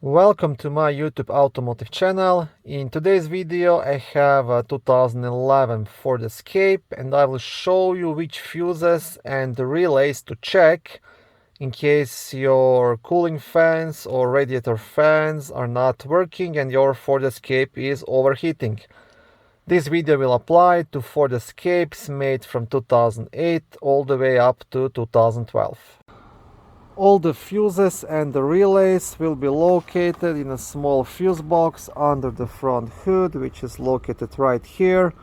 Welcome to my YouTube automotive channel. In today's video I have a 2011 Ford Escape and I will show you which fuses and relays to check in case your cooling fans or radiator fans are not working and your Ford Escape is overheating. This video will apply to Ford Escapes made from 2008 all the way up to 2012. All the fuses and the relays will be located in a small fuse box under the front hood, which is located right here.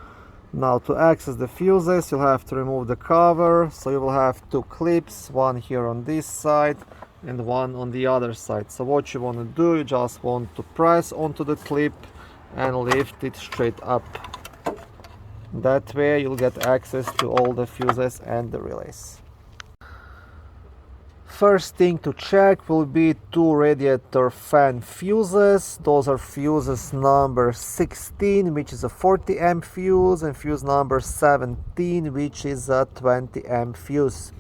Now to access the fuses you'll have to remove the cover, so you will have two clips, one here on this side and one on the other side. So what you want to do, you just want to press onto the clip and lift it straight up. That way you'll get access to all the fuses and the relays. First thing to check will be two radiator fan fuses. Those are fuses number 16, which is a 40 amp fuse, and fuse number 17, which is a 20 amp fuse.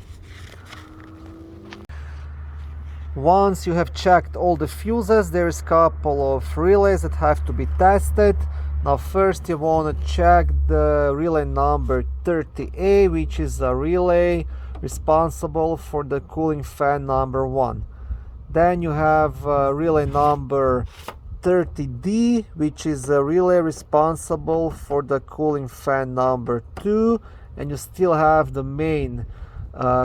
Once you have checked all the fuses, there is a couple of relays that have to be tested. Now first you want to check the relay number 30A, which is a relay responsible for the cooling fan number 1. Then you have relay number 30D, which is a relay responsible for the cooling fan number 2, and you still have the main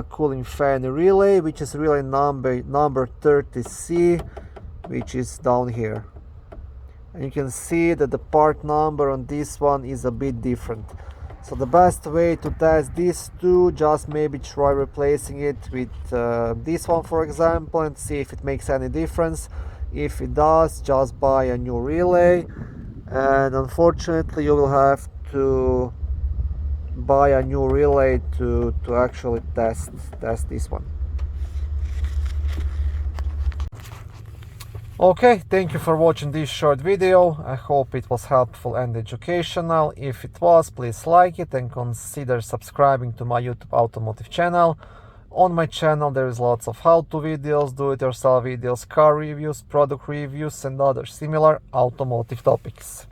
cooling fan relay, which is relay number 30C, which is down here. And you can see that the part number on this one is a bit different. So the best way to test these two, just maybe try replacing it with this one, for example, and see if it makes any difference. If it does, just buy a new relay, and unfortunately you will have to buy a new relay to actually test this one. Okay, thank you for watching this short video. I hope it was helpful and educational. If it was, please like it and consider subscribing to my YouTube automotive channel. On my channel there is lots of how-to videos, do-it-yourself videos, car reviews, product reviews and other similar automotive topics.